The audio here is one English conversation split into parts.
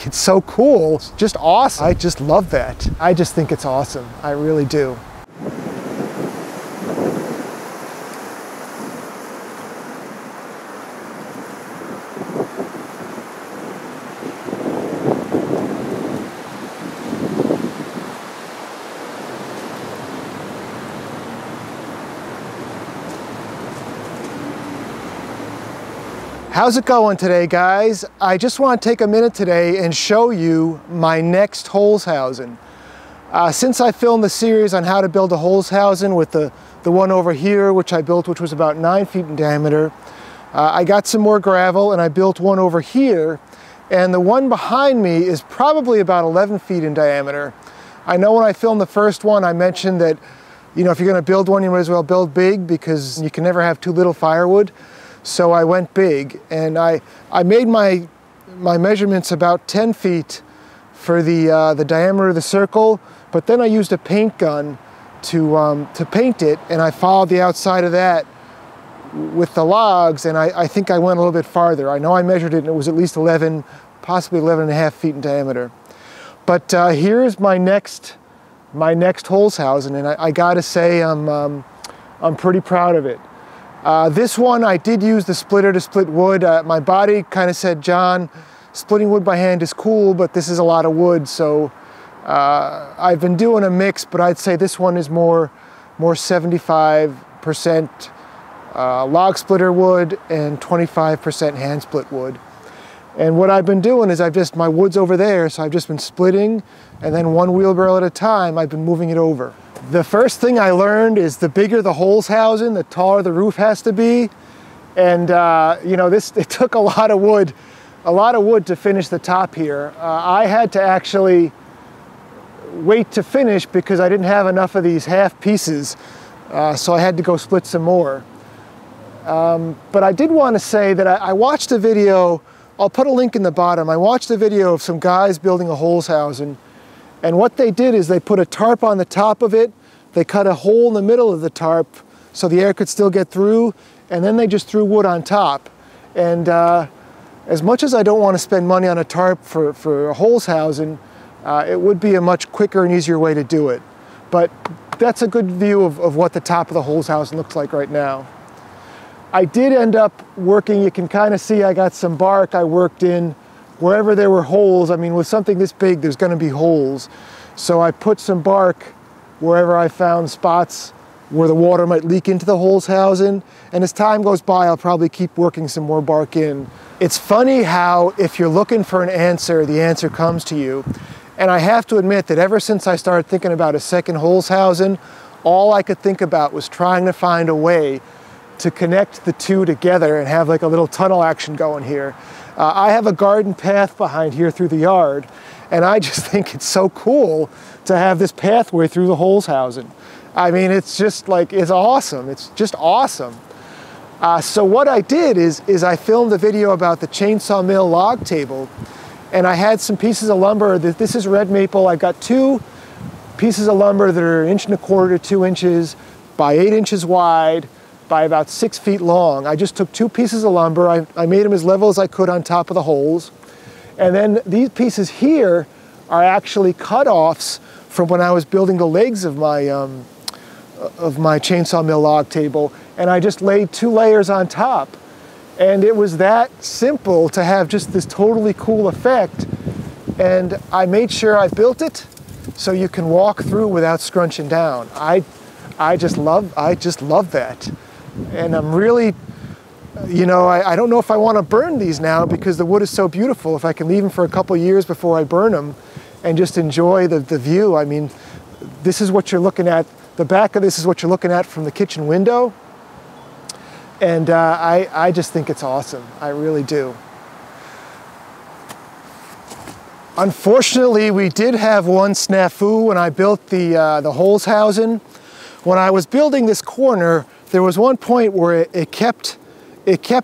It's so cool. It's just awesome. I just love that. I just think it's awesome. I really do. How's it going today, guys? I just want to take a minute today and show you my next Hols Hausen. Since I filmed the series on how to build a Hols Hausen with the one over here, which I built, which was about 9 feet in diameter, I got some more gravel and I built one over here, and the one behind me is probably about 11 feet in diameter. I know when I filmed the first one, I mentioned that, you know, if you're going to build one, you might as well build big because you can never have too little firewood. So I went big, and I made my measurements about 10 feet for the diameter of the circle, but then I used a paint gun to paint it, and I followed the outside of that with the logs, and I think I went a little bit farther. I know I measured it, and it was at least 11, possibly 11 and a half feet in diameter. But here's my next Hols Hausen, and I gotta say I'm pretty proud of it. This one, I did use the splitter to split wood. My body kind of said, John, splitting wood by hand is cool, but this is a lot of wood. So I've been doing a mix, but I'd say this one is more 75% log splitter wood and 25% hand split wood. And what I've been doing is my wood's over there, so I've just been splitting, and then one wheelbarrow at a time, I've been moving it over. The first thing I learned is the bigger the Hols Hausen, the taller the roof has to be. And you know, it took a lot of wood to finish the top here. I had to actually wait to finish because I didn't have enough of these half pieces, so I had to go split some more. But I did want to say that I watched a video, I'll put a link in the bottom. I watched a video of some guys building a Hols Hausen. And what they did is they put a tarp on the top of it, they cut a hole in the middle of the tarp so the air could still get through, and then they just threw wood on top. And as much as I don't want to spend money on a tarp for a Hols Hausen, it would be a much quicker and easier way to do it. But that's a good view of what the top of the Hols Hausen looks like right now. I did end up working, you can kind of see I got some bark I worked in wherever there were holes. I mean, with something this big, there's going to be holes. So I put some bark wherever I found spots where the water might leak into the Hols Hausen. And as time goes by, I'll probably keep working some more bark in. It's funny how if you're looking for an answer, the answer comes to you. And I have to admit that ever since I started thinking about a second Hols Hausen, all I could think about was trying to find a way to connect the two together and have like a little tunnel action going here. I have a garden path behind here through the yard, and I just think it's so cool to have this pathway through the Hols Hausen. I mean, it's just like, it's awesome. It's just awesome. So what I did is I filmed a video about the chainsaw mill log table, and I had some pieces of lumber. This is red maple. I've got 2 pieces of lumber that are 1.25 to 2 inches by 8 inches wide, by about 6 feet long. I just took 2 pieces of lumber. I made them as level as I could on top of the holes. And then these pieces here are actually cut-offs from when I was building the legs of my chainsaw mill log table. And I just laid 2 layers on top. And it was that simple to have just this totally cool effect. And I made sure I built it so you can walk through without scrunching down. I just love that. And I'm really, you know, I don't know if I want to burn these now because the wood is so beautiful. If I can leave them for a couple years before I burn them and just enjoy the view. I mean, this is what you're looking at. The back of this is what you're looking at from the kitchen window. And I just think it's awesome. I really do. Unfortunately, we did have one snafu when I built the Hols Hausen. When I was building this corner, there was one point where it kept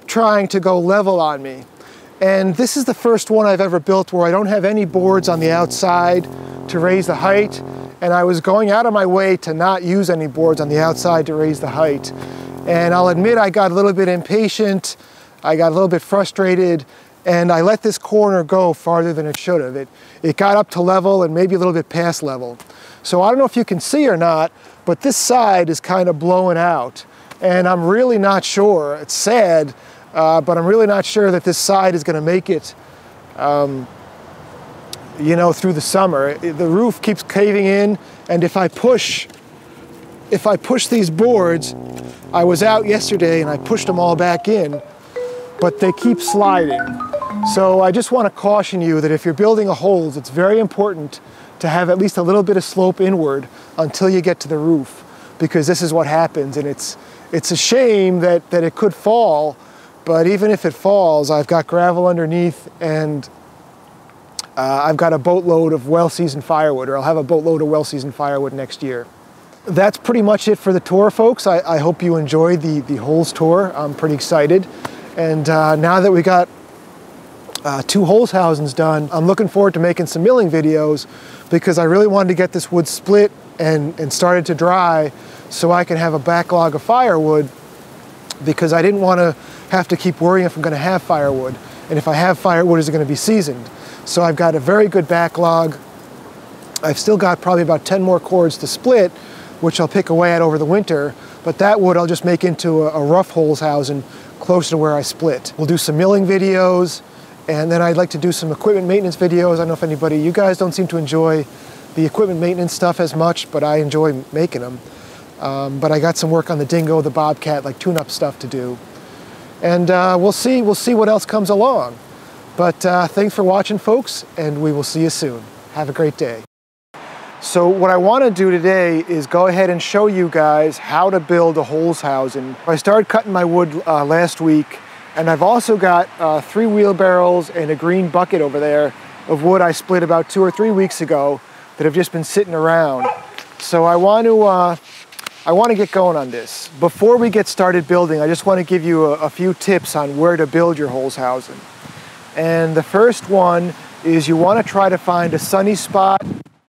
trying to go level on me. And this is the first one I've ever built where I don't have any boards on the outside to raise the height. And I was going out of my way to not use any boards on the outside to raise the height. And I'll admit I got a little bit impatient. I got a little bit frustrated. and I let this corner go farther than it should have. It got up to level and maybe a little bit past level. So I don't know if you can see or not, but this side is kind of blowing out. And I'm really not sure. It's sad, but I'm really not sure that this side is going to make it, you know, through the summer. The roof keeps caving in, and if I push these boards, I was out yesterday and I pushed them all back in, but they keep sliding. So I just want to caution you that if you're building a Holz, it's very important to have at least a little bit of slope inward until you get to the roof, because this is what happens. And it's a shame that it could fall, but even if it falls, I've got gravel underneath, and I've got a boatload of well-seasoned firewood, or I'll have a boatload of well-seasoned firewood next year. That's pretty much it for the tour, folks. I hope you enjoyed the Holz tour. I'm pretty excited. And now that we got 2 Hols Hausens done, I'm looking forward to making some milling videos, because I really wanted to get this wood split and started to dry so I can have a backlog of firewood, because I didn't want to have to keep worrying if I'm going to have firewood. And if I have firewood, is it going to be seasoned? So I've got a very good backlog. I've still got probably about 10 more cords to split, which I'll pick away at over the winter, but that wood I'll just make into a rough Hols Hausen closer to where I split. We'll do some milling videos, and then I'd like to do some equipment maintenance videos. I don't know if anybody, you guys don't seem to enjoy the equipment maintenance stuff as much, but I enjoy making them. But I got some work on the Dingo, the Bobcat, like tune-up stuff to do. And we'll see what else comes along. But thanks for watching, folks, and we will see you soon. Have a great day. So what I want to do today is go ahead and show you guys how to build a Hols Hausen. I started cutting my wood last week, and I've also got 3 wheelbarrows and a green bucket over there of wood I split about 2 or 3 weeks ago that have just been sitting around. So I want to get going on this. Before we get started building, I just want to give you a few tips on where to build your Hols Hausen. And the first one is you want to try to find a sunny spot